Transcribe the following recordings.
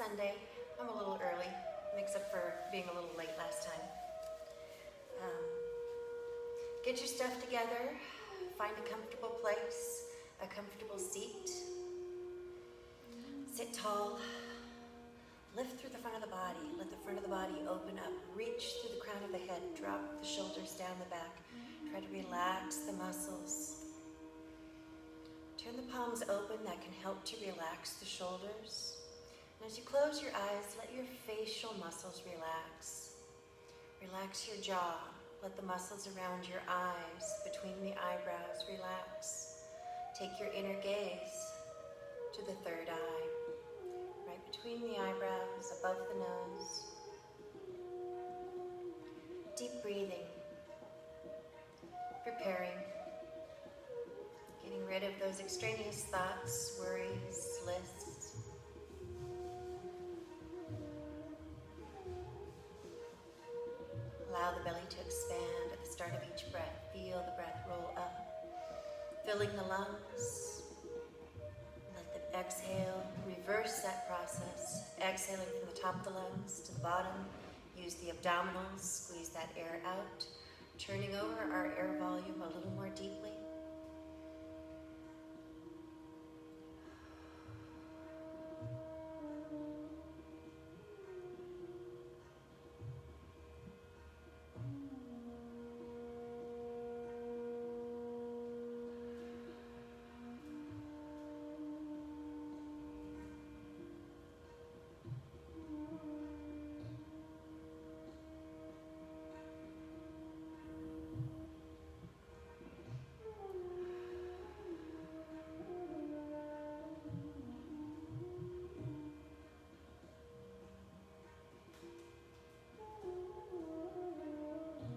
Sunday. I'm a little early, makes up for being a little late last time. Get your stuff together, find a comfortable place, a comfortable seat. Sit tall, lift through the front of the body, let the front of the body open up, reach through the crown of the head, drop the shoulders down the back. Try to relax the muscles. Turn the palms open, that can help to relax the shoulders. And as you close your eyes, let your facial muscles relax. Relax your jaw. Let the muscles around your eyes, between the eyebrows, relax. Take your inner gaze to the third eye, right between the eyebrows, above the nose. Deep breathing, preparing, getting rid of those extraneous thoughts, worries, lists. Allow the belly to expand at the start of each breath. Feel the breath roll up, filling the lungs. Let the exhale, reverse that process. Exhaling from the top of the lungs to the bottom. Use the abdominals, squeeze that air out. Turning over our air volume a little more deeply.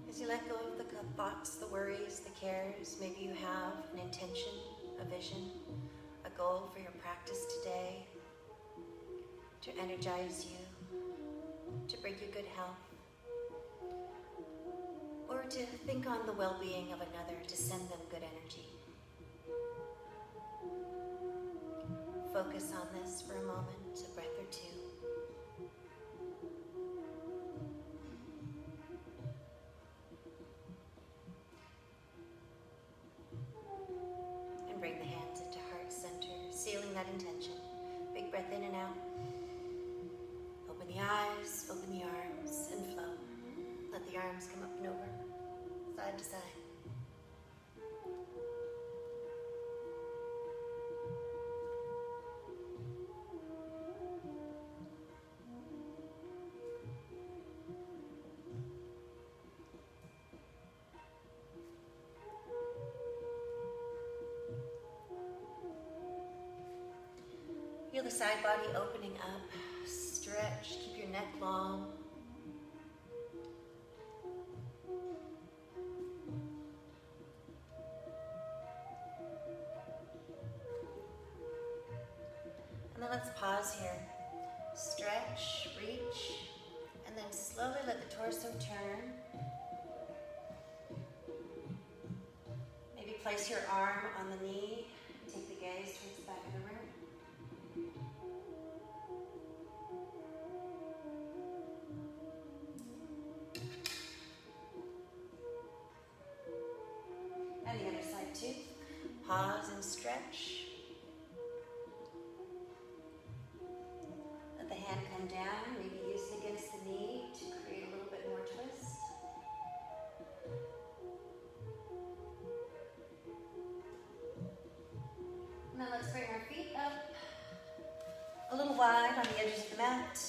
As you let go of the thoughts, the worries, the cares, maybe you have an intention, a vision, a goal for your practice today to energize you, to bring you good health, or to think on the well-being of another, to send them good energy. Focus on this for a moment, a breath or two. Bring the hands into heart center, sealing that intention. Big breath in and out. Open the eyes, open the arms, and flow. Let the arms come up and over, side to side. Feel the side body opening up. Stretch, keep your neck long. And then let's pause here. Stretch, reach, and then slowly let the torso turn. Maybe place your arm on the knee. Take the gaze towards the back of the room. And the other side too. Pause and stretch. Let the hand come down, maybe use it against the knee to create a little bit more twist. And then let's bring our feet up a little wide on the edges of the mat.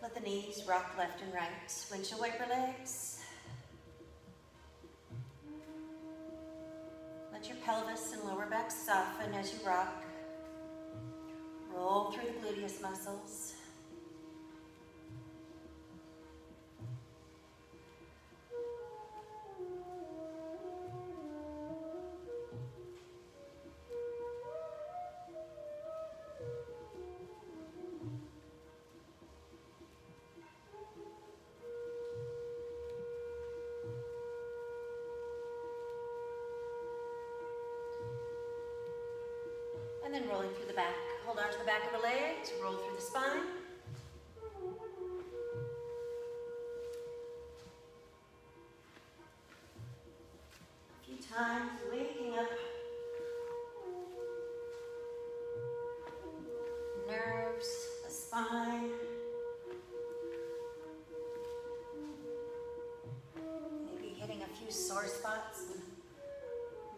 Let the knees rock left and right. Windshield wiper legs. Let your pelvis and lower back soften as you rock. Roll through the gluteus muscles. And then rolling through the back, hold Hold on to the back of the legs, roll through the spine. A few times, waking up. Nerves, the spine. Maybe hitting a few sore spots.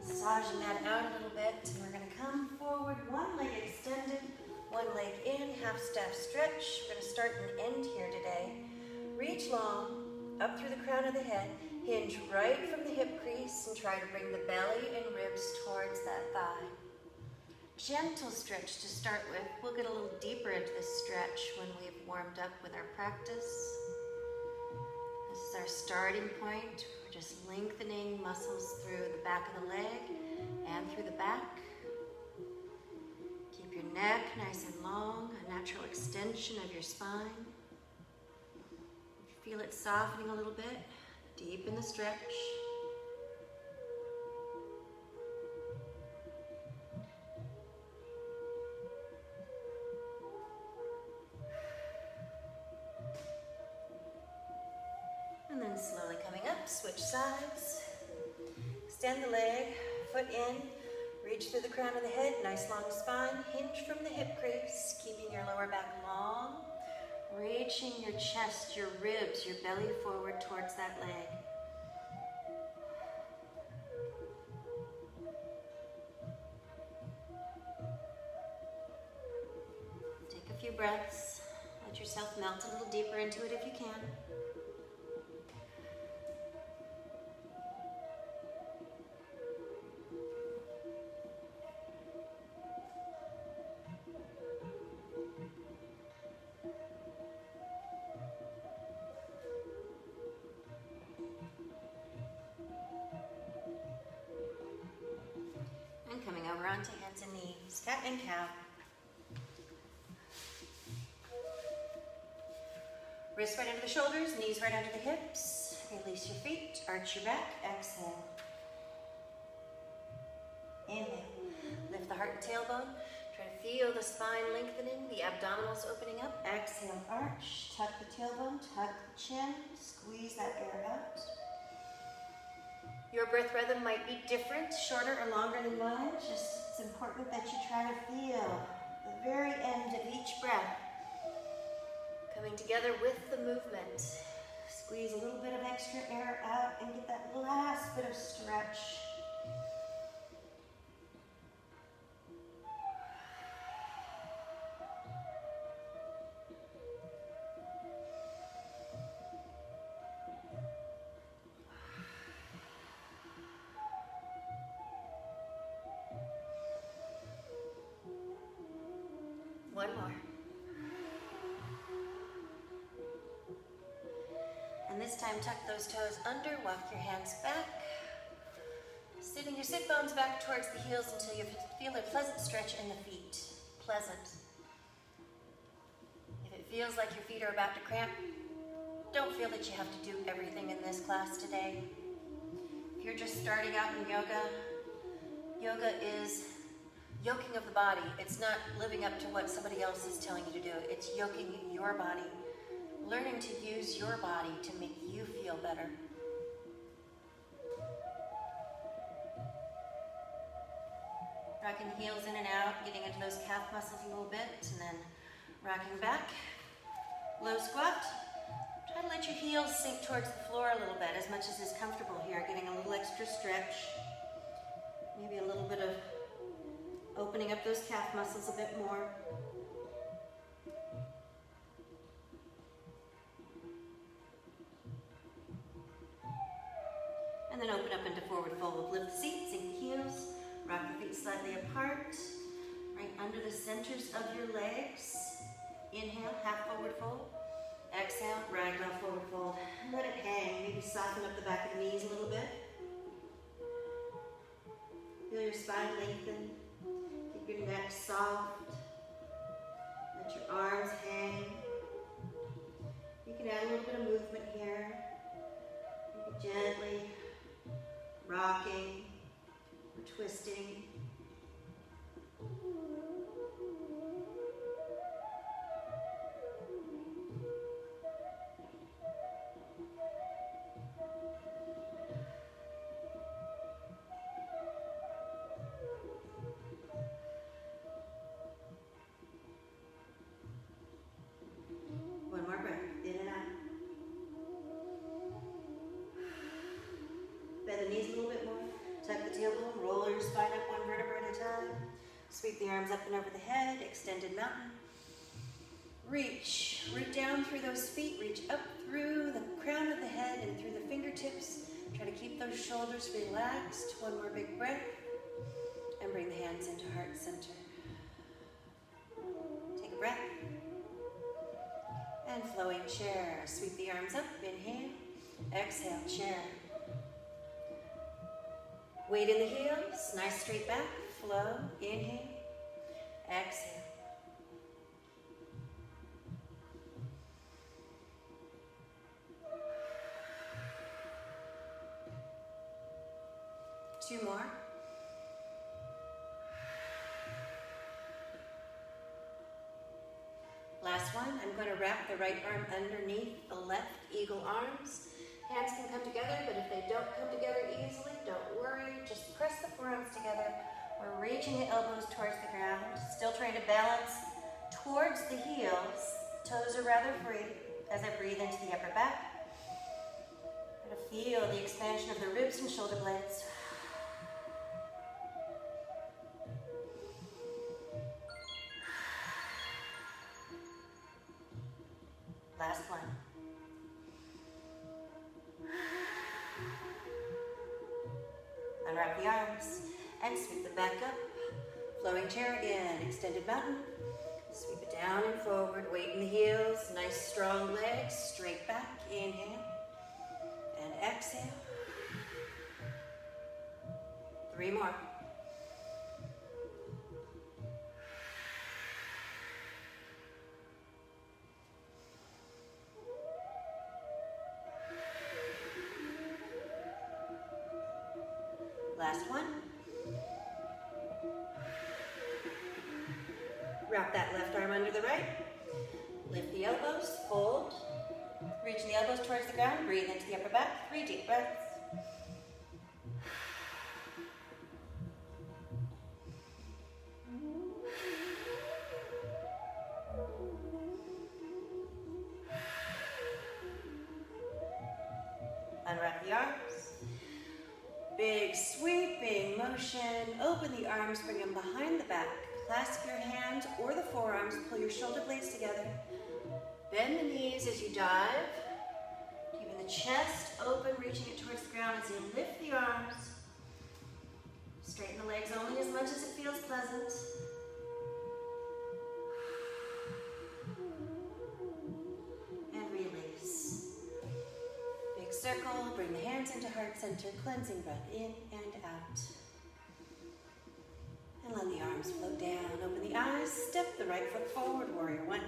Massaging that out a little bit. And we're going to come forward, one leg extended, one leg in, half staff stretch. We're going to start and end here today. Reach long, up through the crown of the head, hinge right from the hip crease and try to bring the belly and ribs towards that thigh. Gentle stretch to start with. We'll get a little deeper into this stretch when we've warmed up with our practice. This is our starting point. We're just lengthening muscles through the back of the leg and through the back. Keep your neck nice and long, a natural extension of your spine. If you feel it softening a little bit, deepen the stretch. And then slowly coming up, switch sides. Extend the leg, foot in, reach through the crown of the head, nice long spine, hinge from the hip crease, keeping your lower back long, reaching your chest, your ribs, your belly forward towards that leg. Take a few breaths, let yourself melt a little deeper into it if you can. And coming over onto hands and knees, cat and cow. Wrists right under the shoulders, knees right under the hips. Release your feet, arch your back, exhale. Inhale, lift the heart and tailbone. Try to feel the spine lengthening, the abdominals opening up. Exhale, arch, tuck the tailbone, tuck the chin, squeeze that air out. Your breath rhythm might be different, shorter or longer than mine. It's important that you try to feel the very end of each breath coming together with the movement. Squeeze a little bit of extra air out and get that last bit of stretch. One more. And this time tuck those toes under, walk your hands back. Sitting your sit bones back towards the heels until you feel a pleasant stretch in the feet. Pleasant. If it feels like your feet are about to cramp, don't feel that you have to do everything in this class today. If you're just starting out in yoga, yoga is yoking of the body. It's not living up to what somebody else is telling you to do. It's yoking your body. Learning to use your body to make you feel better. Rocking heels in and out, getting into those calf muscles a little bit, and then rocking back. Low squat. Try to let your heels sink towards the floor a little bit, as much as is comfortable here. Getting a little extra stretch. Maybe a little bit of opening up those calf muscles a bit more. And then open up into forward fold. Lift the seat, sink the heels, rock the feet slightly apart, right under the centers of your legs. Inhale, half forward fold. Exhale, ragdoll forward fold. Let it hang. Maybe soften up the back of the knees a little bit. Feel your spine lengthen. Keep your neck soft. Let your arms hang. You can add a little bit of movement here. Maybe gently rocking or twisting. your spine up one vertebra at a time. Sweep the arms up and over the head, extended mountain. Reach, root down through those feet, reach up through the crown of the head and through the fingertips. Try to keep those shoulders relaxed. One more big breath. And bring the hands into heart center. Take a breath. And flowing chair. Sweep the arms up, inhale. Exhale, chair. Weight in the heels, nice straight back. Flow, inhale. Exhale. Two more. Last one. I'm going to wrap the right arm underneath the left eagle arms. Hands can come together, but if they don't come together easily, don't worry. Just press the forearms together. We're reaching the elbows towards the ground. Still trying to balance towards the heels. Toes are rather free as I breathe into the upper back. Try to feel the expansion of the ribs and shoulder blades. Last one. Unwrap the arms and sweep the back up. Flowing chair again, extended mountain. Sweep it down and forward, weight in the heels, nice strong legs, straight back, inhale and exhale. Three more. Last one. Wrap that left arm under the right. Lift the elbows, fold. Reach the elbows towards the ground. Breathe into the upper back. 3 deep breaths. Unwrap the arms. Big sweeping motion. Open the arms, bring them behind the back. Clasp your hands or the forearms. Pull your shoulder blades together. Bend the knees as you dive. Keeping the chest open, reaching it towards the ground as you lift the arms. Straighten the legs only as much as it feels pleasant. And release. Big circle, bring the hands into heart center, cleansing breath in and out. And let the arms float down. Open the eyes, step the right foot forward, warrior one.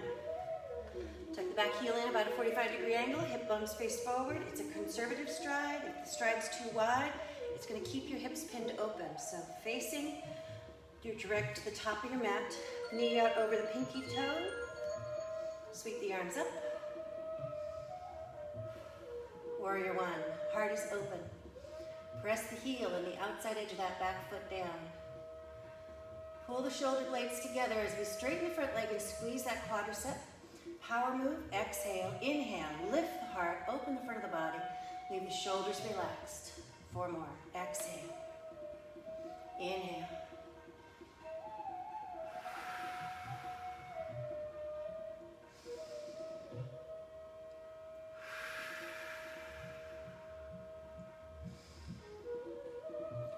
Tuck the back heel in about a 45-degree angle, hip bones face forward. It's a conservative stride. If the stride's too wide, it's going to keep your hips pinned open. So facing, you're direct to the top of your mat, knee out over the pinky toe. Sweep the arms up. Warrior one, heart is open. Press the heel and the outside edge of that back foot down. Pull the shoulder blades together as we straighten the front leg and squeeze that quadricep. Power move, exhale, inhale, lift the heart, open the front of the body, leave the shoulders relaxed. 4 more, exhale, inhale.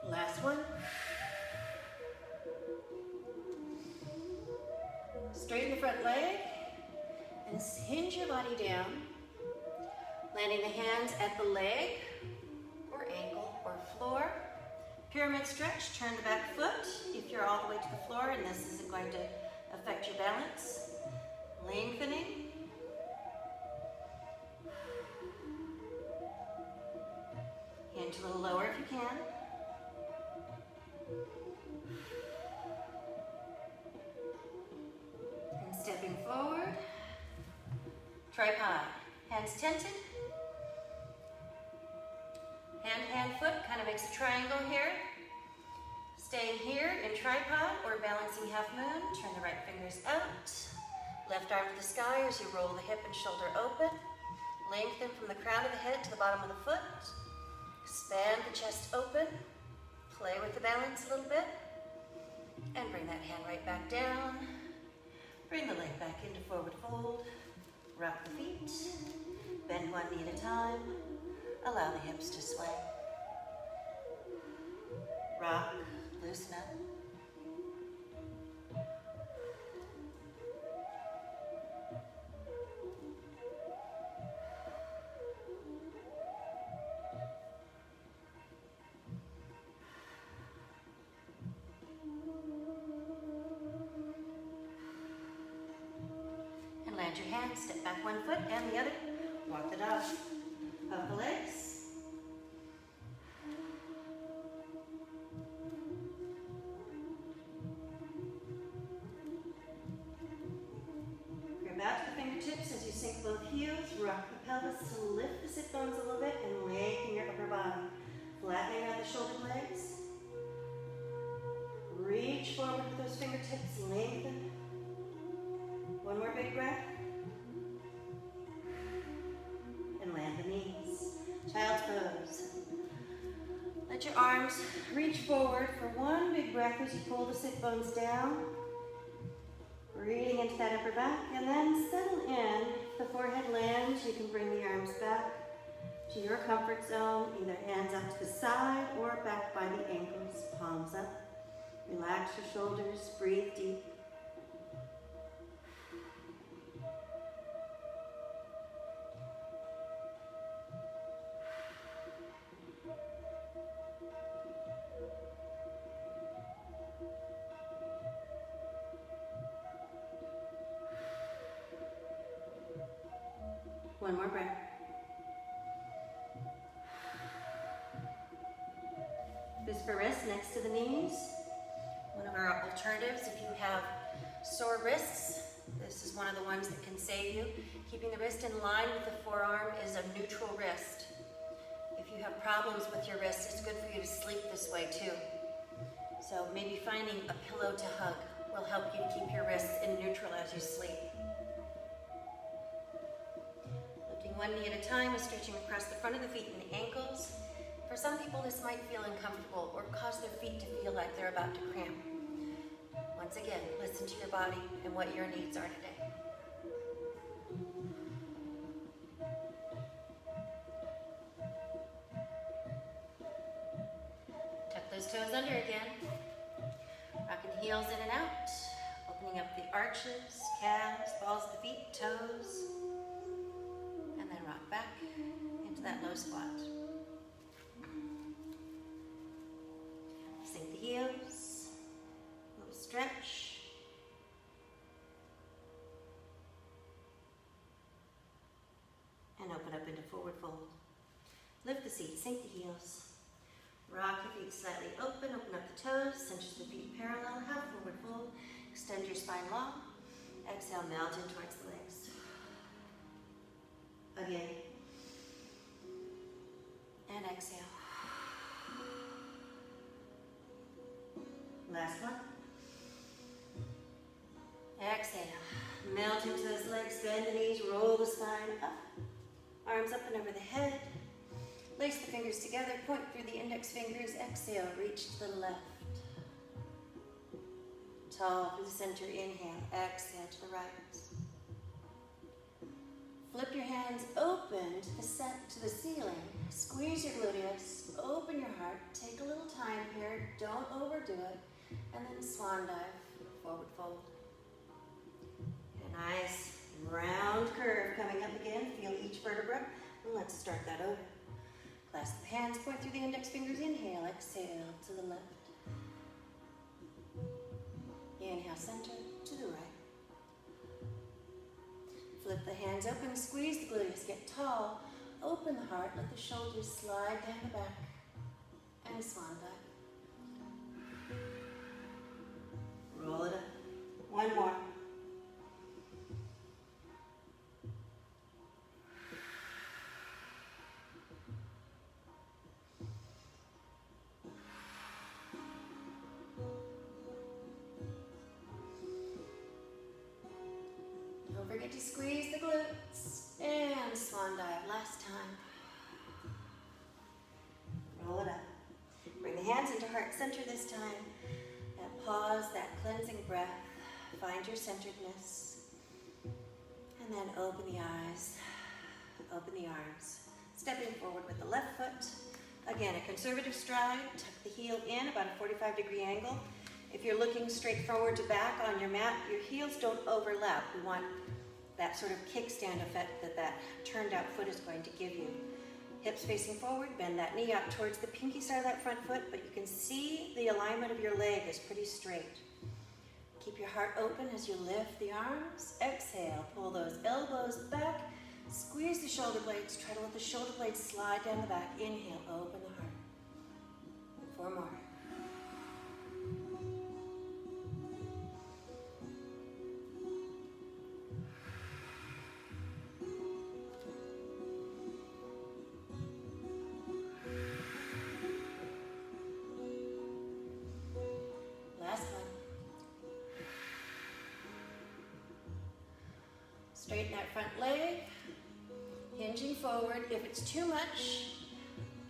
Last one. Straighten the front leg and hinge your body down, landing the hands at the leg or ankle or floor. Pyramid stretch, turn the back foot if you're all the way to the floor and this isn't going to affect your balance. Lengthening. Hinge a little lower if you can. Stepping forward, tripod, hands tented, hand, foot, kind of makes a triangle here. Staying here in tripod or balancing half moon, turn the right fingers out, left arm to the sky as you roll the hip and shoulder open, lengthen from the crown of the head to the bottom of the foot, expand the chest open, Play with the balance a little bit. And bring that hand right back down. Bring the leg back into forward fold. Rock the feet. Bend one knee at a time. Allow the hips to sway. Rock, loosen up. And land your hands, step back one foot and the other. Walk the dog. Hug the legs. Back to the fingertips as you sink both heels. Rock the pelvis to lift the sit bones a little bit and lengthen your upper body. Flattening out the shoulder blades. Reach forward with those fingertips. Lengthen. One more big breath. And land the knees. Child's pose. Let your arms reach forward for one big breath as you pull the sit bones down. Breathing into that upper back, and then settle in. If the forehead lands, you can bring the arms back to your comfort zone, either hands out to the side or back by the ankles, palms up. Relax your shoulders, breathe deep. One more breath. Fist for wrist next to the knees. One of our alternatives if you have sore wrists. This is one of the ones that can save you. Keeping the wrist in line with the forearm is a neutral wrist. If you have problems with your wrist, it's good for you to sleep this way too. So maybe finding a pillow to hug will help you keep your wrists in neutral as you sleep. One knee at a time is stretching across the front of the feet and the ankles. For some people, this might feel uncomfortable or cause their feet to feel like they're about to cramp. Once again, listen to your body and what your needs are today. Tuck those toes under again. Rocking the heels in and out. Opening up the arches, calves, balls of the feet, toes. Rock back into that low squat. Sink the heels, a little stretch. And open up into forward fold. Lift the seat, sink the heels. Rock the feet slightly open up the toes, center the feet parallel, half forward fold. Extend your spine long. Exhale, melt in towards the legs. Again. And exhale. Last one. Exhale. Melt into those legs, bend the knees, roll the spine up. Arms up and over the head. Lace the fingers together, point through the index fingers. Exhale, reach to the left. Tall through the center, inhale. Exhale to the right. Flip your hands open to the ceiling. Squeeze your gluteus, open your heart. Take a little time here, don't overdo it. And then swan dive, forward fold. A nice round curve coming up again. Feel each vertebra. And let's start that over. Clasp the hands, point through the index fingers. Inhale, exhale to the left. Inhale, center to the right. Flip the hands open, squeeze the gluteus, get tall, open the heart, let the shoulders slide down the back, and swan dive. Roll it up. One more. Don't forget to squeeze the glutes and swan dive last time. Roll it up. Bring the hands into heart center. center this time. That pause, that cleansing breath. Find your centeredness. And then open the eyes, open the arms. Stepping forward with the left foot. Again, a conservative stride. Tuck the heel in, about a 45-degree angle. If you're looking straight forward to back on your mat, your heels don't overlap. We want that sort of kickstand effect that turned out foot is going to give you. Hips facing forward, bend that knee out towards the pinky side of that front foot, but you can see the alignment of your leg is pretty straight. Keep your heart open as you lift the arms. Exhale, pull those elbows back. Squeeze the shoulder blades. Try to let the shoulder blades slide down the back. Inhale, open the heart. 4 more. Straighten that front leg, hinging forward. If it's too much,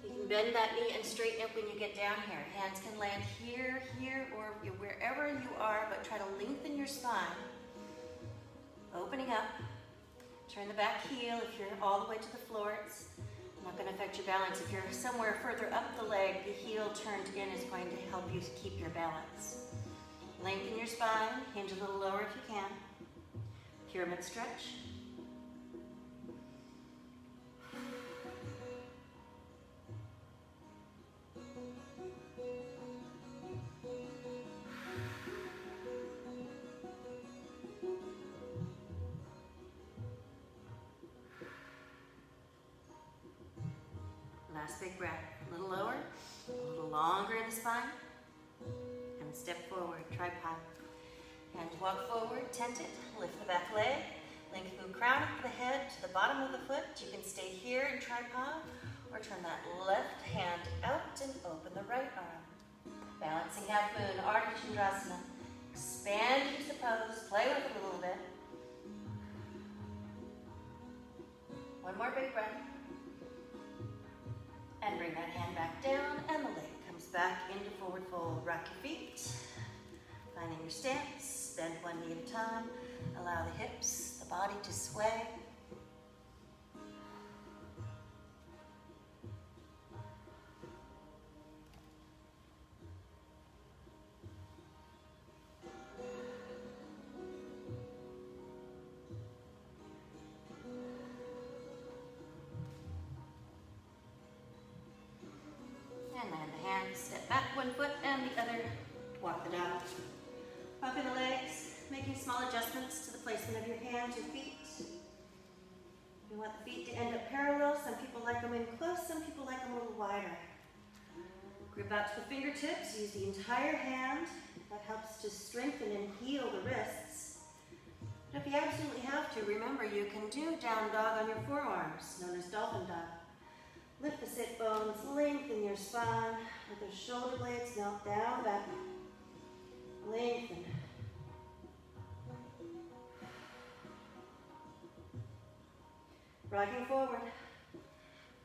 you can bend that knee and straighten it when you get down here. Hands can land here, or wherever you are, but try to lengthen your spine. Opening up. Turn the back heel if you're all the way to the floor. It's not going to affect your balance. If you're somewhere further up the leg, the heel turned in is going to help you keep your balance. Lengthen your spine, hinge a little lower if you can. Pyramid stretch. Last big breath. A little lower, a little longer in the spine. And step forward, tripod. Hands walk forward, tent it, lift the back leg, lengthen the crown of the head to the bottom of the foot. You can stay here in tripod, or turn that left hand out and open the right arm. Balancing half moon, Ardha Chandrasana. Expand use the pose, play with it a little bit. One more big breath. And bring that hand back down, and the leg comes back into forward fold. Rock your feet, finding your stance. Bend one knee at a time. Allow the hips, the body to sway. And land the hands, step back 1 foot and the other, walk the dog. Popping the legs, making small adjustments to the placement of your hands, your feet. You want the feet to end up parallel. Some people like them in close, some people like them a little wider. Grip out to the fingertips, use the entire hand. That helps to strengthen and heal the wrists. But if you absolutely have to, remember you can do down dog on your forearms, known as dolphin dog. Lift the sit bones, lengthen your spine, let the shoulder blades melt down back. Lengthen. Rocking forward.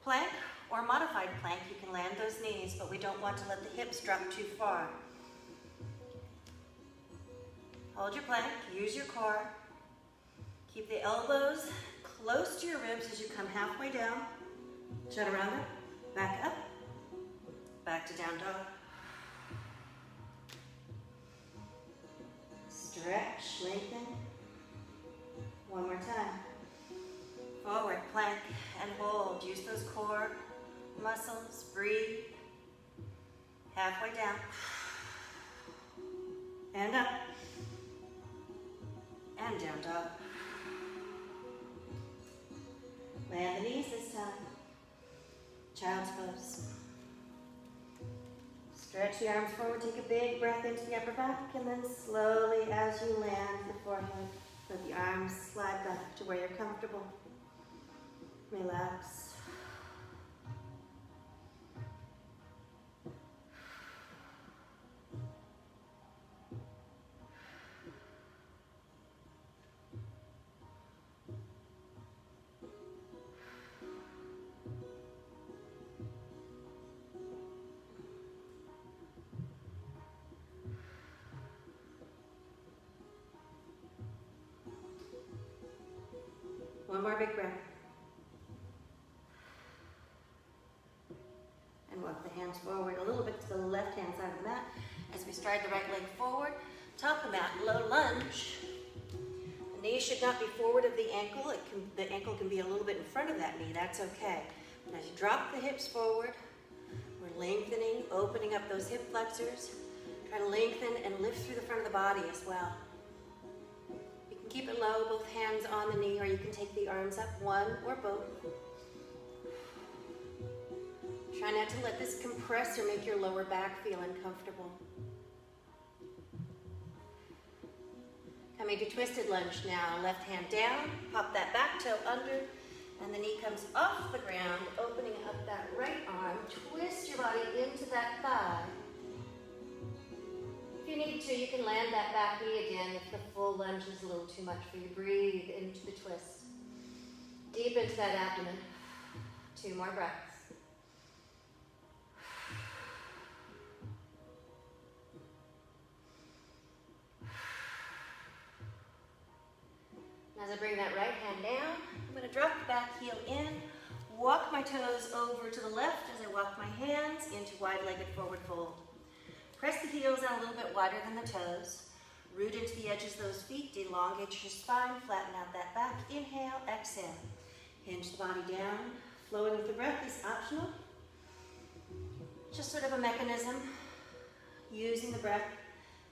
Plank or modified plank, you can land those knees, but we don't want to let the hips drop too far. Hold your plank, use your core. Keep the elbows close to your ribs as you come halfway down. Chaturanga, back up, back to down dog. Stretch, lengthen. One more time. Forward, plank, and hold. Use those core muscles. Breathe. Halfway down. And up. And down dog. Land the knees this time. Child's pose. Stretch the arms forward, take a big breath into the upper back, and then slowly as you land the forehead, let the arms slide back to where you're comfortable. Relax. more big breath. And walk the hands forward a little bit to the left-hand side of the mat as we stride the right leg forward. Top of the mat, low lunge. The knee should not be forward of the ankle. The ankle can be a little bit in front of that knee. That's okay. And as you drop the hips forward, we're lengthening, opening up those hip flexors. Try to lengthen and lift through the front of the body as well. You can keep it low, both hands on the knee, or you can take the arms up, one or both. Try not to let this compress or make your lower back feel uncomfortable. Coming to twisted lunge now. Left hand down, pop that back toe under, and the knee comes off the ground, opening up that right arm. Twist your body into that thigh. If you need to, you can land that back knee again if the full lunge is a little too much for you. Breathe into the twist. Deep into that abdomen. 2 more breaths. As I bring that right hand down, I'm going to drop the back heel in, walk my toes over to the left as I walk my hands into wide-legged forward fold. Press the heels out a little bit wider than the toes. Root into the edges of those feet, elongate your spine, flatten out that back. Inhale, exhale. Hinge the body down. Flowing with the breath is optional. Just sort of a mechanism, using the breath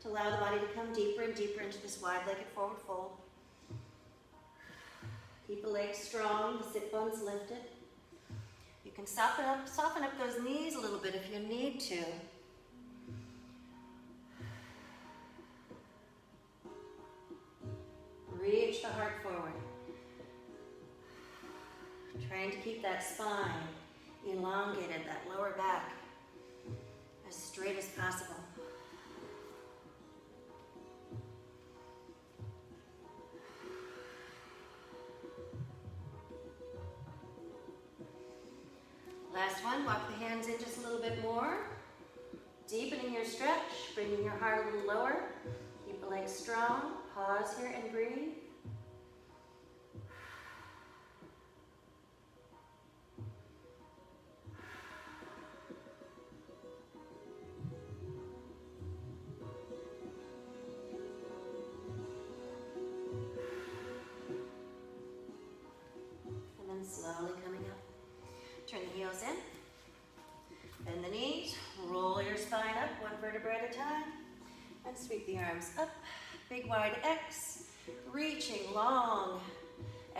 to allow the body to come deeper and deeper into this wide-legged forward fold. Keep the legs strong, the sit bones lifted. You can soften up those knees a little bit if you need to. Reach the heart forward. Trying to keep that spine elongated, that lower back as straight as possible. Last one, walk the hands in just a little bit more. Deepening your stretch, bringing your heart a little lower. Keep the legs strong. Pause here and breathe. And then slowly coming up. Turn the heels in, bend the knees, roll your spine up one vertebra at a time, and sweep the arms up. Big wide X, reaching long.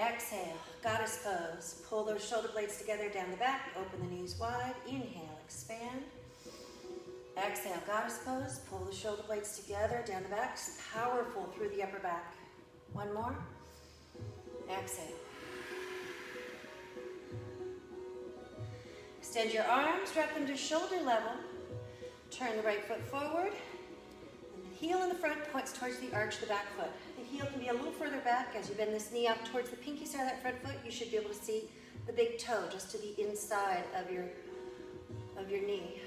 Exhale, goddess pose. Pull those shoulder blades together down the back, open the knees wide. Inhale, expand. Exhale, goddess pose. Pull the shoulder blades together down the back. Powerful through the upper back. One more. Exhale. Extend your arms, drop them to shoulder level. Turn the right foot forward. And the heel in the front points towards the arch of the back foot. The heel can be a little further back. As you bend this knee up towards the pinky side of that front foot, you should be able to see the big toe just to the inside of your knee.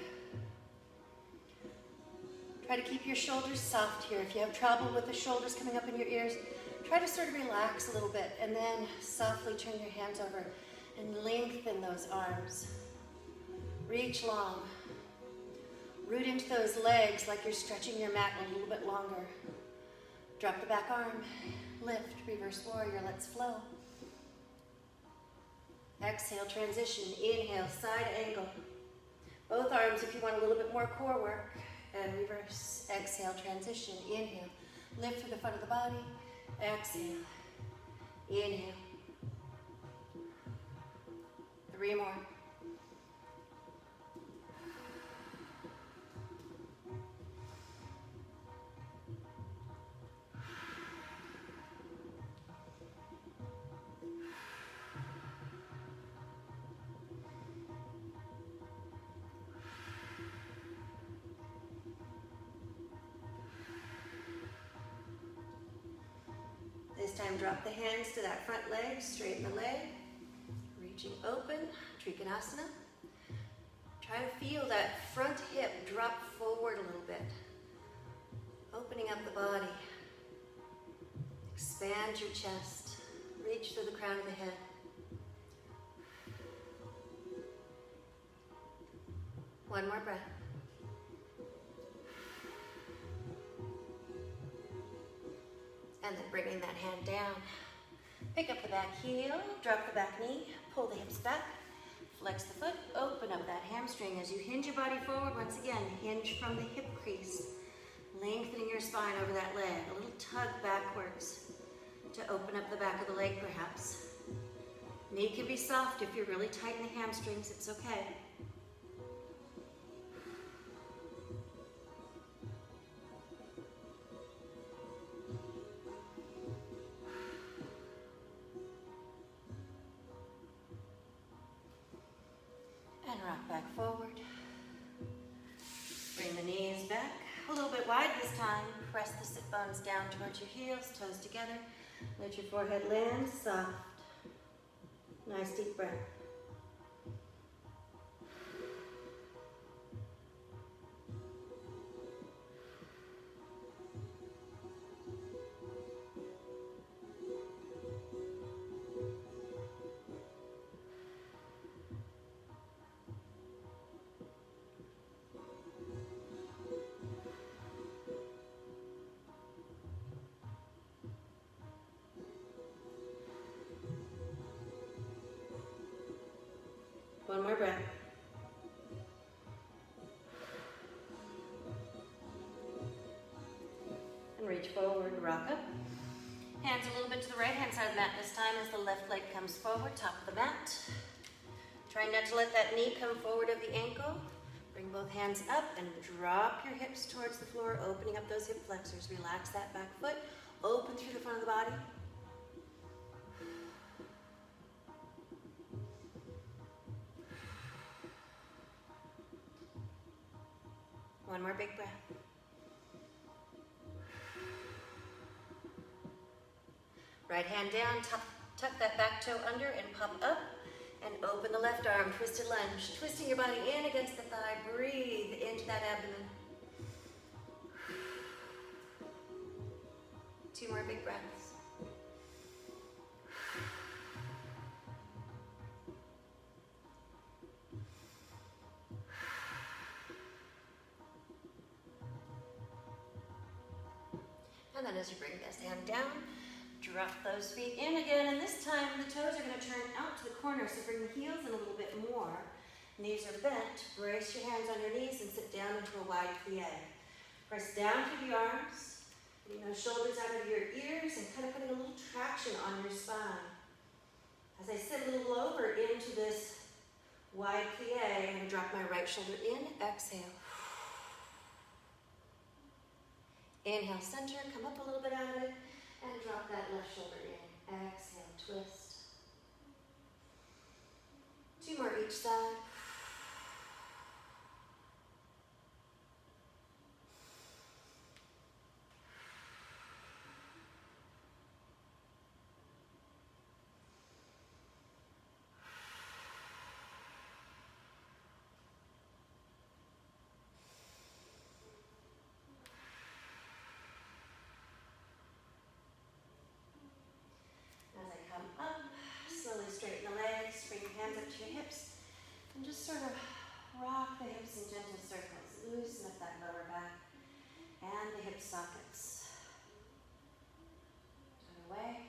Try to keep your shoulders soft here. If you have trouble with the shoulders coming up in your ears, try to sort of relax a little bit and then softly turn your hands over and lengthen those arms. Reach long. Root into those legs like you're stretching your mat a little bit longer. Drop the back arm. Lift, reverse warrior, let's flow. Exhale, transition. Inhale, side angle. Both arms if you want a little bit more core work. And reverse. Exhale, transition. Inhale. Lift through the front of the body. Exhale. Inhale. 3 more. This time drop the hands to that front leg, straighten the leg, reaching open, Trikonasana. Try to feel that front hip drop forward a little bit, opening up the body. Expand your chest, Reach through the crown of the head. One more breath. And then bringing that hand down. Pick up the back heel, drop the back knee, pull the hips back, flex the foot, open up that hamstring as you hinge your body forward. Once again, hinge from the hip crease, lengthening your spine over that leg. A little tug backwards to open up the back of the leg perhaps. Knee can be soft if you're really tight in the hamstrings, it's okay. And rock back forward. Bring the knees back a little bit wide this time. Press the sit bones down towards your heels, toes together. Let your forehead land soft. Nice deep breath. One more breath. And reach forward, rock up. Hands a little bit to the right hand side of the mat this time as the left leg comes forward, top of the mat. Try not to let that knee come forward of the ankle. Bring both hands up and drop your hips towards the floor, opening up those hip flexors. Relax that back foot, open through the front of the body. One more big breath. Right hand down, tuck that back toe under and pop up and open the left arm, twisted lunge. Twisting your body in against the thigh, breathe into that abdomen. 2 more big breaths. And then as you bring this hand down, drop those feet in again, and this time the toes are going to turn out to the corner, so bring the heels in a little bit more. Knees are bent. Brace your hands on your knees and sit down into a wide plie. Press down through the arms, getting those shoulders out of your ears and kind of putting a little traction on your spine. As I sit a little lower into this wide plie, I'm going to drop my right shoulder in, exhale. Inhale, center, come up a little bit out of it, and drop that left shoulder in. Exhale, twist. 2 more each side. And just sort of rock the hips in gentle circles. Loosen up that lower back and the hip sockets. Turn away.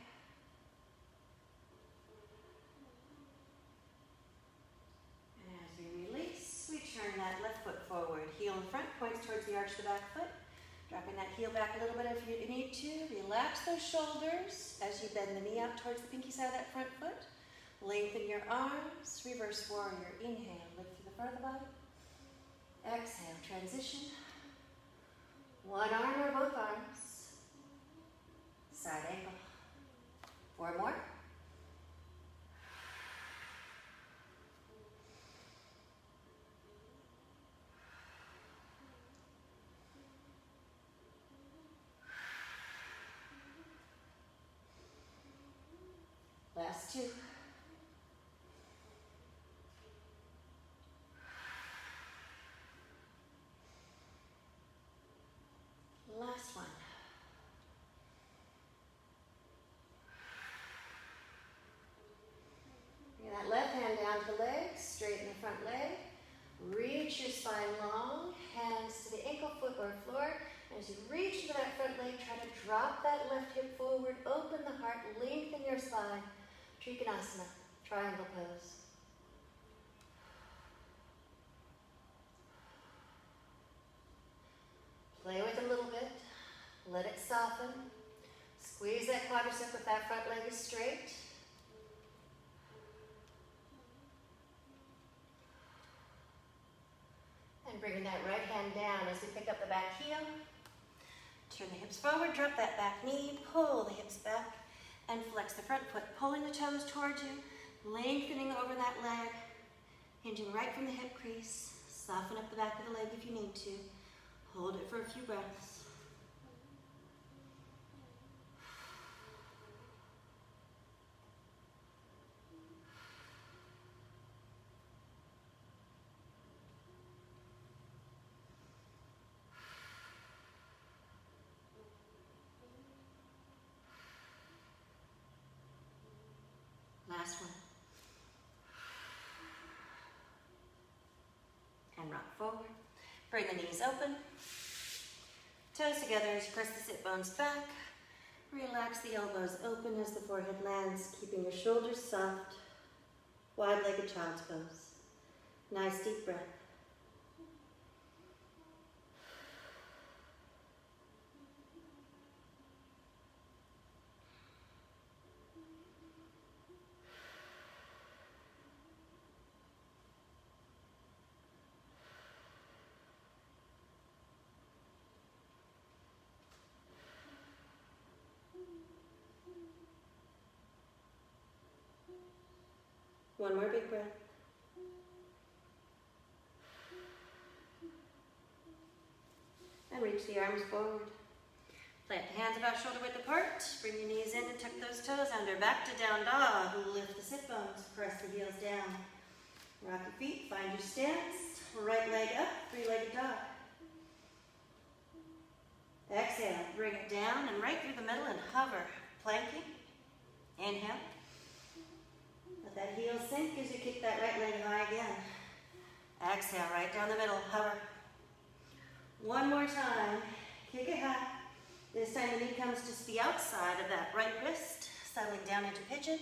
And as we release, we turn that left foot forward. Heel in front, points towards the arch of the back foot. Dropping that heel back a little bit if you need to. Relax those shoulders as you bend the knee out towards the pinky side of that front foot. Lengthen your arms, reverse warrior. Inhale, lift through the front of the body. Exhale, transition. One arm or both arms. Side angle. 4 more. Last 2. Last one. As you reach for that front leg, try to drop that left hip forward, open the heart, lengthen your spine. Trikonasana, triangle pose. Play with it a little bit. Let it soften. Squeeze that quadricep if that front leg is straight. And bringing that right hand down as we pick up the back heel. Turn the hips forward, drop that back knee, pull the hips back, and flex the front foot, pulling the toes towards you, lengthening over that leg, hinging right from the hip crease. Soften up the back of the leg if you need to. Hold it for a few breaths. Last one. And rock forward. Bring the knees open. Toes together as you press the sit bones back. Relax the elbows open as the forehead lands, keeping your shoulders soft. Wide-legged child's pose. Nice deep breath. One more big breath. And reach the arms forward. Plant the hands about shoulder width apart. Bring your knees in and tuck those toes under. Back to down dog. Lift the sit bones. Press the heels down. Rock your feet. Find your stance. Right leg up. Three-legged dog. Exhale. Bring it down and right through the middle and hover. Planking. Inhale. Let that heel sink as you kick that right leg high again. Exhale, right down the middle, hover. One more time, kick it high. This time the knee comes to the outside of that right wrist, settling down into pigeon.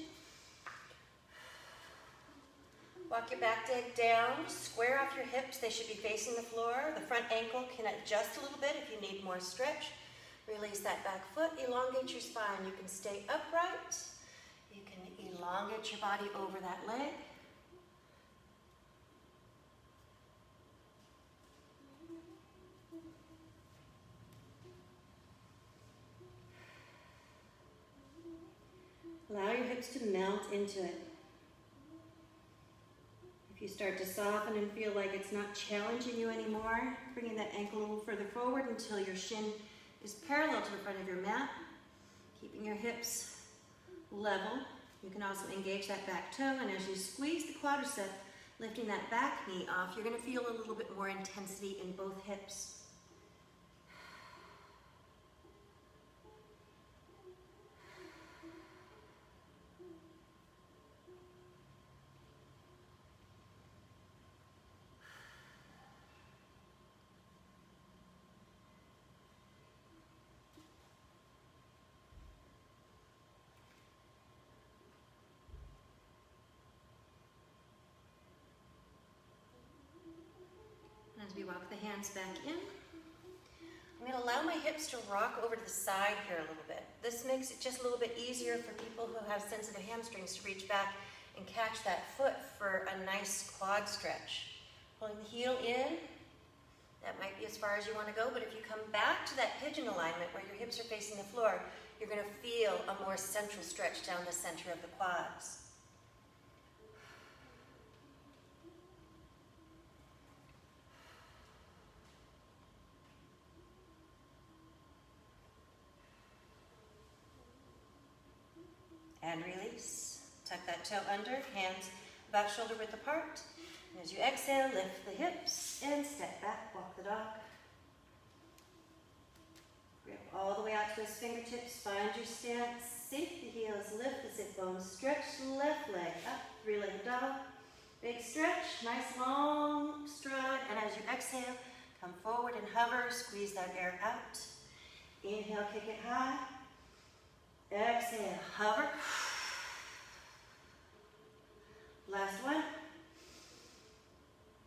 Walk your back leg down, square off your hips, they should be facing the floor. The front ankle can adjust a little bit if you need more stretch. Release that back foot, elongate your spine. You can stay upright. You can elongate your body over that leg. Allow your hips to melt into it. If you start to soften and feel like it's not challenging you anymore, bringing that ankle a little further forward until your shin is parallel to the front of your mat, keeping your hips level. You can also engage that back toe, and as you squeeze the quadricep, lifting that back knee off, you're going to feel a little bit more intensity in both hips. As we walk the hands back in, I'm going to allow my hips to rock over to the side here a little bit. This makes it just a little bit easier for people who have sensitive hamstrings to reach back and catch that foot for a nice quad stretch. Pulling the heel in, that might be as far as you want to go, but if you come back to that pigeon alignment where your hips are facing the floor, you're going to feel a more central stretch down the center of the quads. And release. Tuck that toe under, hands about shoulder width apart. And as you exhale, lift the hips and step back, walk the dog. Grip all the way out to those fingertips, find your stance, sink the heels, lift the sit bones, stretch left leg up, three-legged dog. Big stretch, nice long stride, and as you exhale, Come forward and hover, squeeze that air out. Inhale, kick it high. Exhale, hover. Last one.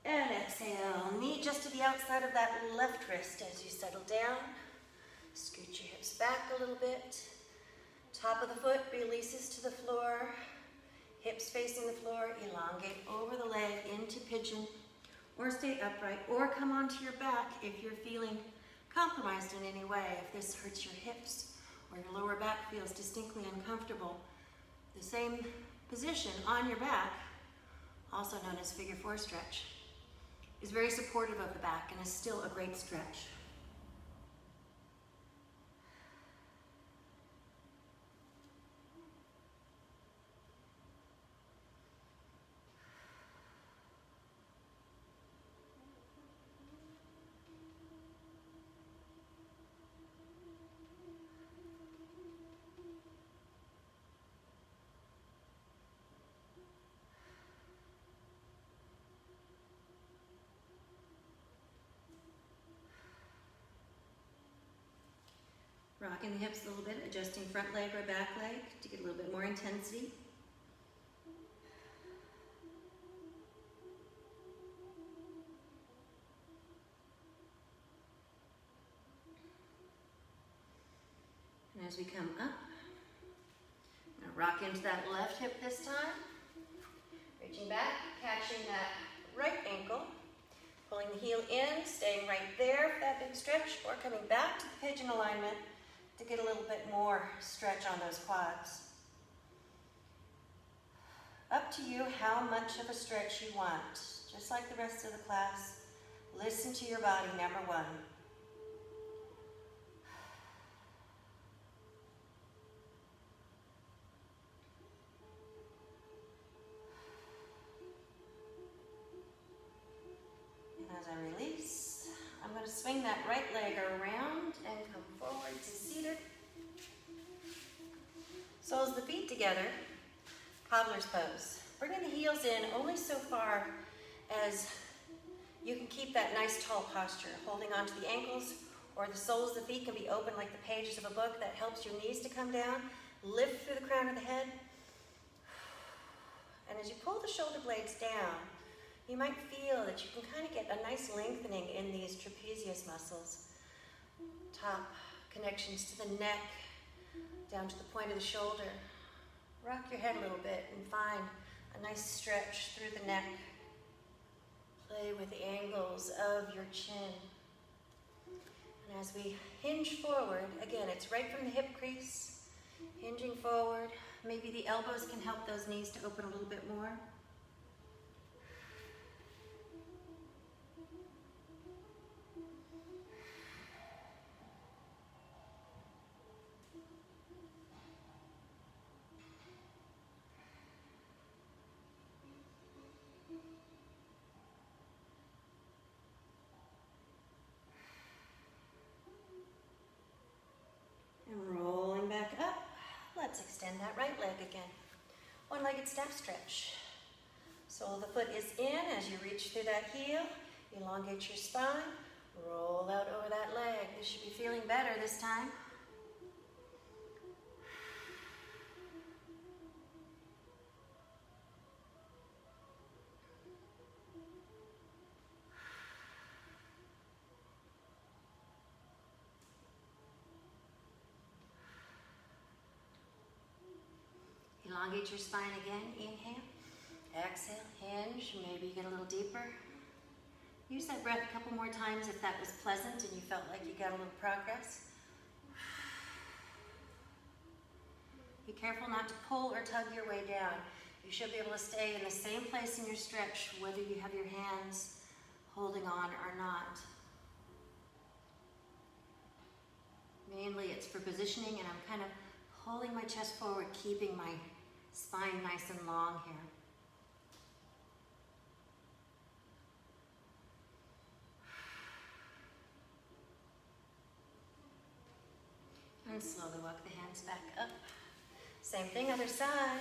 And exhale, knee just to the outside of that left wrist as you settle down. Scoot your hips back a little bit. Top of the foot releases to the floor. Hips facing the floor, elongate over the leg into pigeon, or stay upright, or come onto your back if you're feeling compromised in any way. If this hurts your hips or your lower back feels distinctly uncomfortable, the same position on your back, also known as figure four stretch, is very supportive of the back and is still a great stretch. Rocking the hips a little bit, adjusting front leg or back leg to get a little bit more intensity. And as we come up, I'm going to rock into that left hip this time. Reaching back, catching that right ankle, pulling the heel in, staying right there for that big stretch, or coming back to the pigeon alignment to get a little bit more stretch on those quads. Up to you how much of a stretch you want. Just like the rest of the class, listen to your body, number one. And as I release, I'm going to swing that right leg around and come forward to seated. Soles of the feet together, cobbler's pose. Bringing the heels in only so far as you can keep that nice tall posture, holding onto the ankles, or the soles of the feet can be open like the pages of a book. That helps your knees to come down. Lift through the crown of the head. And as you pull the shoulder blades down, you might feel that you can kind of get a nice lengthening in these trapezius muscles. Top connections to the neck, down to the point of the shoulder. Rock your head a little bit and find a nice stretch through the neck. Play with the angles of your chin. And as we hinge forward, again, it's right from the hip crease, hinging forward. Maybe the elbows can help those knees to open a little bit more. Let's extend that right leg again. One-legged staff stretch. Sole of the foot is in as you reach through that heel. Elongate your spine. Roll out over that leg. This should be feeling better this time. Elongate your spine again. Inhale. Exhale. Hinge. Maybe you get a little deeper. Use that breath a couple more times if that was pleasant and you felt like you got a little progress. Be careful not to pull or tug your way down. You should be able to stay in the same place in your stretch whether you have your hands holding on or not. Mainly it's for positioning, and I'm kind of pulling my chest forward, keeping my spine nice and long here. And slowly walk the hands back up. Same thing, other side.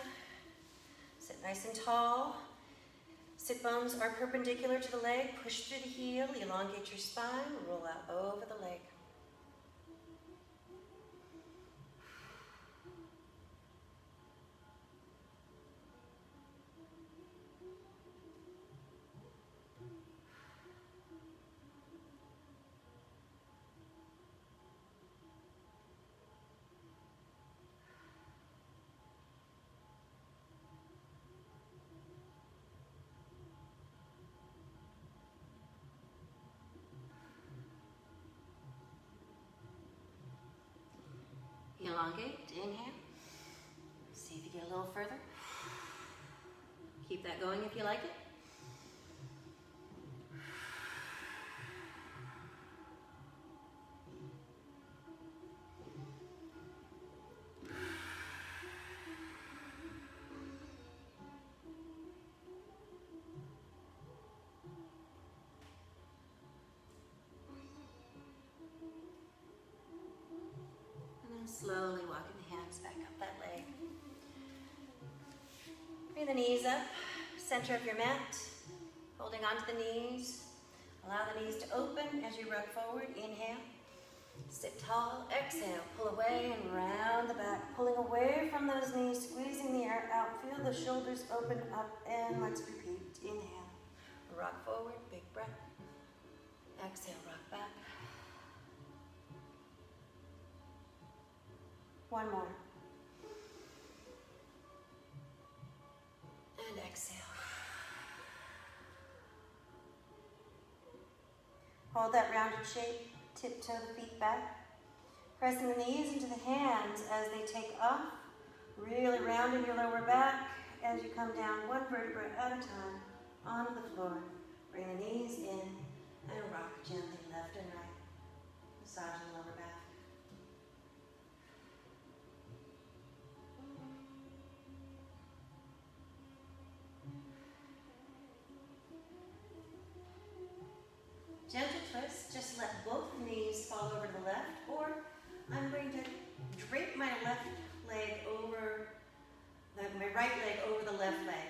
Sit nice and tall. Sit bones are perpendicular to the leg. Push through the heel, elongate your spine, roll out over the leg. Elongate, inhale. See if you get a little further. Keep that going if you like it. Slowly walking the hands back up that leg. Bring the knees up, center of your mat, holding onto the knees. Allow the knees to open as you rock forward. Inhale, sit tall. Exhale, pull away and round the back. Pulling away from those knees, squeezing the air out. Feel the shoulders open up, and let's repeat. Inhale, rock forward, big breath. Exhale, rock back. One more. And exhale. Hold that rounded shape. Tiptoe the feet back. Pressing the knees into the hands as they take off. Really rounding your lower back as you come down one vertebra at a time onto the floor. Bring the knees in and rock gently left and right. Massaging the lower back. Gentle twist, just let both knees fall over to the left, or I'm going to drape my left leg over, my right leg over the left leg.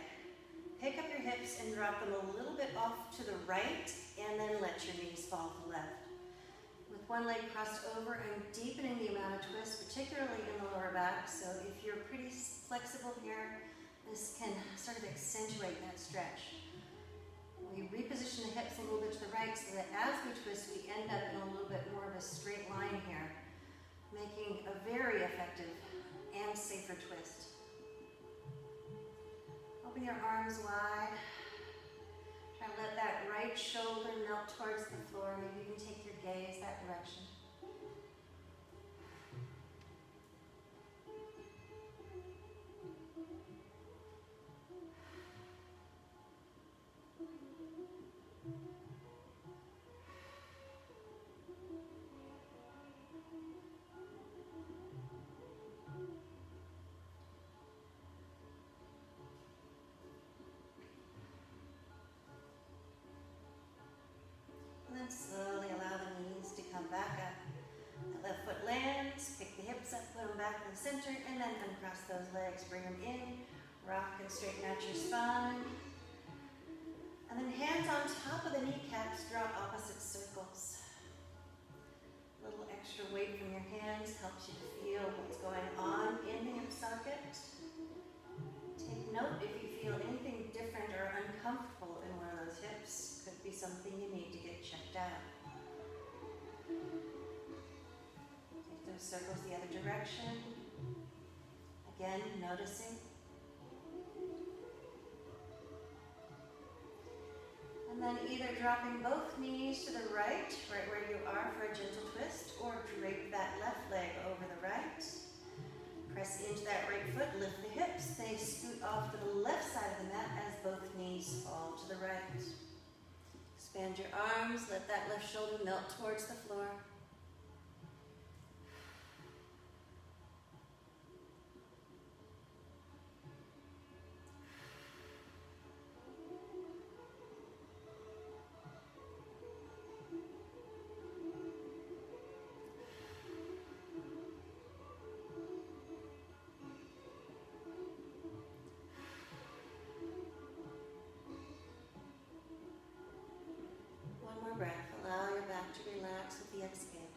Pick up your hips and drop them a little bit off to the right, and then let your knees fall to the left. With one leg crossed over, I'm deepening the amount of twist, particularly in the lower back, so if you're pretty flexible here, this can sort of accentuate that stretch. We reposition the hips a little bit to the right so that as we twist, we end up in a little bit more of a straight line here, making a very effective and safer twist. Open your arms wide. Try to let that right shoulder melt towards the floor. Maybe you can take your gaze that direction. Slowly allow the knees to come back up. The left foot lands, pick the hips up, put them back in the center, and then uncross those legs. Bring them in, rock and straighten out your spine. And then hands on top of the kneecaps, draw opposite circles. A little extra weight from your hands helps you to feel what's going on in the hip socket. Take note if you feel anything different or uncomfortable in one of those hips. Could be something you need to get checked out. Take those circles the other direction. Again, noticing. And then either dropping both knees to the right where you are for a gentle twist, or drape that left leg over the right. Press into that right foot, lift the hips. They scoot off to the left side of the mat as both knees fall to the right. Expand your arms, let that left shoulder melt towards the floor. breath. Allow your back to relax with the exhale.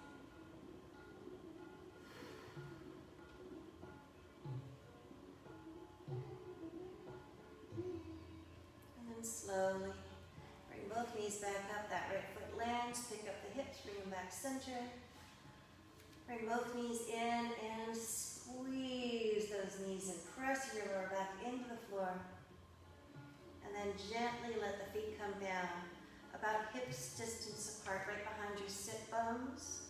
And then slowly bring both knees back up. That right foot lands. Pick up the hips, bring them back center. Bring both knees in and squeeze those knees and press your lower back into the floor. And then gently let the feet come down, about hips distance apart, right behind your sit bones.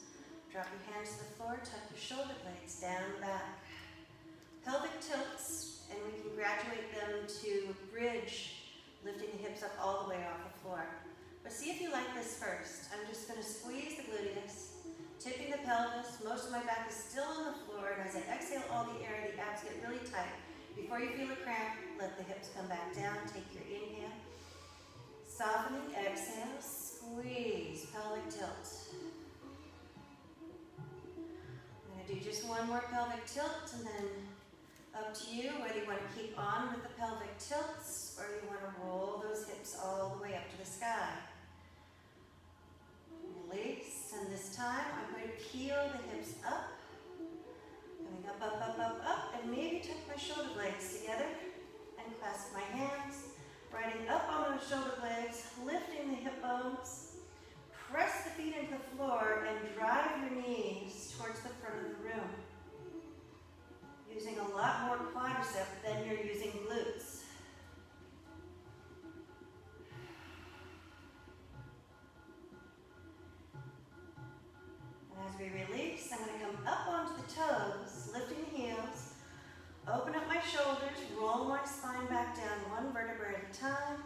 Drop your hands to the floor, tuck your shoulder blades down the back. Pelvic tilts, and we can graduate them to bridge, lifting the hips up all the way off the floor. But see if you like this first. I'm just going to squeeze the gluteus, tipping the pelvis. Most of my back is still on the floor, and as I exhale all the air, the abs get really tight. Before you feel a cramp, let the hips come back down. Take your inhale. Softening, exhale, squeeze, pelvic tilt. I'm going to do just one more pelvic tilt, and then up to you whether you want to keep on with the pelvic tilts or you want to roll those hips all the way up to the sky. Release, and this time I'm going to peel the hips up. Coming up, up, up, up, up, and maybe tuck my shoulder blades together and clasp my hands. Riding up on those shoulder blades, lifting the hip bones. Press the feet into the floor and drive your knees towards the front of the room. Using a lot more quadricep than you're using glutes. And as we release, I'm going to come up onto the toes, lifting the heels. Open up my shoulders, roll my spine back down one vertebra at a time.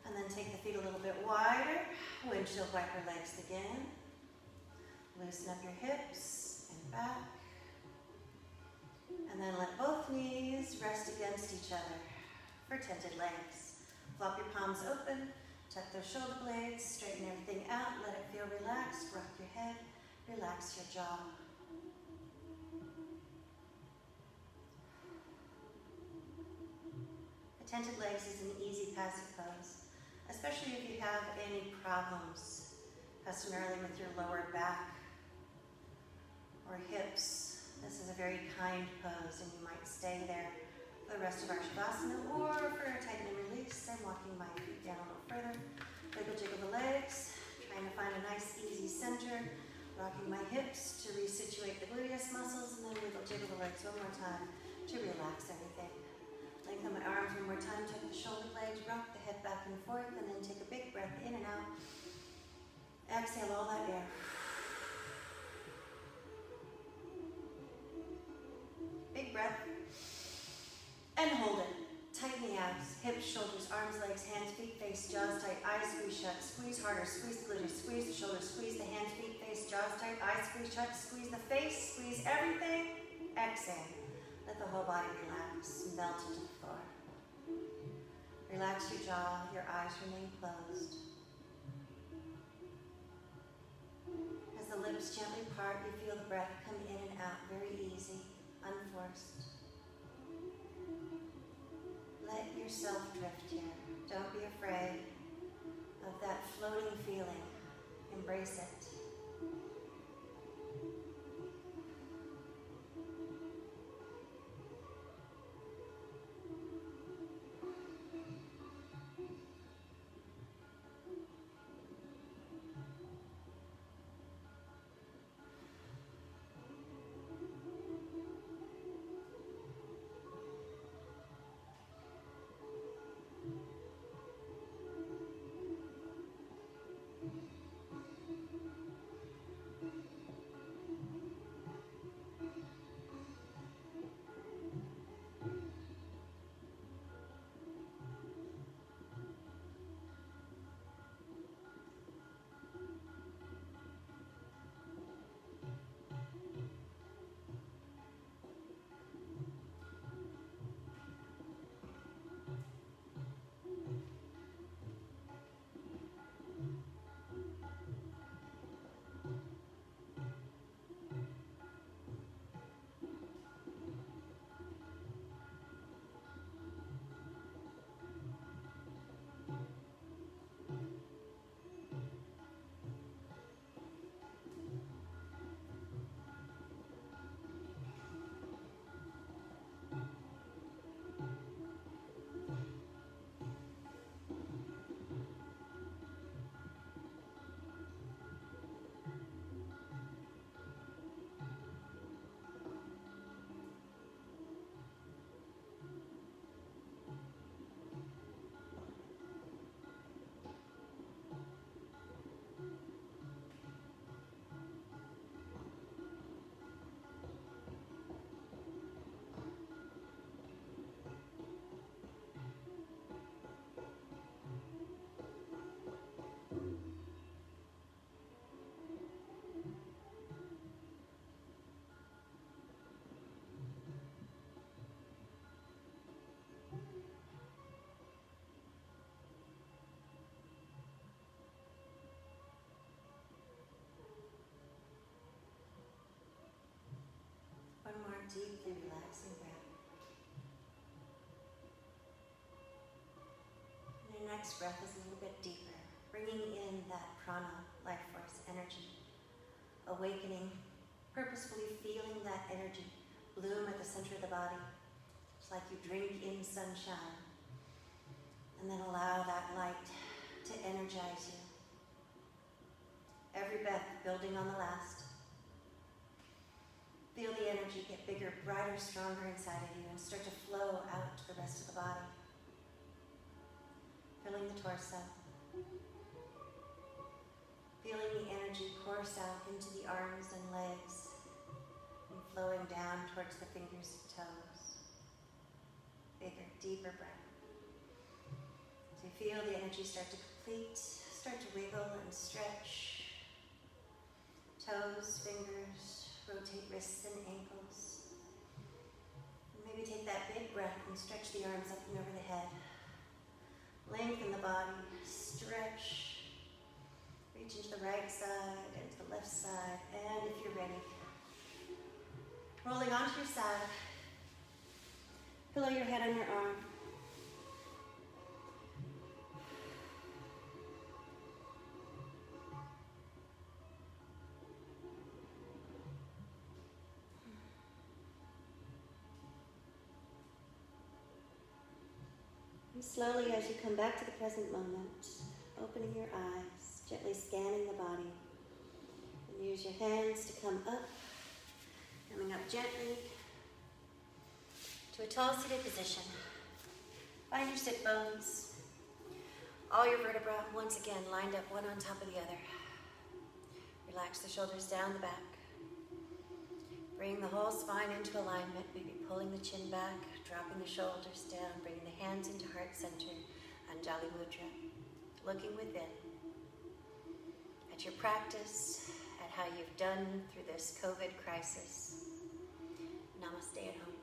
And then take the feet a little bit wider. Windshield wiper legs again. Loosen up your hips and back. And then let both knees rest against each other for tented legs. Flop your palms open. Tuck those shoulder blades. Straighten everything out. Let it feel relaxed. Rock your head. Relax your jaw. Tented legs is an easy passive pose, especially if you have any problems, customarily with your lower back or hips. This is a very kind pose, and you might stay there for the rest of our Shavasana, or for a tighten and release, I'm walking my feet down a little further. Wiggle, jiggle the legs, trying to find a nice, easy center, rocking my hips to resituate the gluteus muscles, and then wiggle, jiggle the legs one more time to relax everything. Lengthen my arms one more time, tuck the shoulder blades, rock the head back and forth, and then take a big breath in and out. Exhale all that air. Big breath. And hold it. Tighten the abs, hips, shoulders, arms, legs, hands, feet, face, jaws tight, eyes squeeze shut. Squeeze harder, squeeze the gluteus, squeeze the shoulders, squeeze the hands, feet, face, jaws tight, eyes squeeze shut, squeeze the face, squeeze everything. Exhale. Let the whole body relax, melt into the floor. Relax your jaw, your eyes remain closed. As the lips gently part, you feel the breath come in and out, very easy, unforced. Let yourself drift here. Don't be afraid of that floating feeling. Embrace it. deeply relaxing breath. And your next breath is a little bit deeper, bringing in that prana, life force energy, awakening, purposefully feeling that energy bloom at the center of the body. It's like you drink in sunshine, and then allow that light to energize you. Every breath building on the last. Feel the energy get bigger, brighter, stronger inside of you and start to flow out to the rest of the body. Filling the torso. Feeling the energy course out into the arms and legs and flowing down towards the fingers and toes. Bigger, deeper breath. So you feel the energy start to complete, start to wiggle and stretch. Toes, fingers, rotate wrists and ankles. And maybe take that big breath and stretch the arms up and over the head. Lengthen the body, stretch. Reach into the right side and to the left side. And if you're ready, rolling onto your side. Pillow your head on your arm. And slowly, as you come back to the present moment, opening your eyes, gently scanning the body, and use your hands to come up, coming up gently to a tall seated position. Find your sit bones. All your vertebrae once again lined up one on top of the other. Relax the shoulders down the back. Bring the whole spine into alignment, maybe pulling the chin back, dropping the shoulders down, bringing the hands into heart center, Anjali Mudra. Looking within at your practice, at how you've done through this COVID crisis. Namaste at home.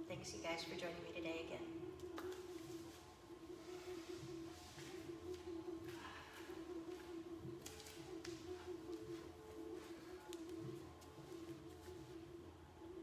Thanks you guys for joining me today again.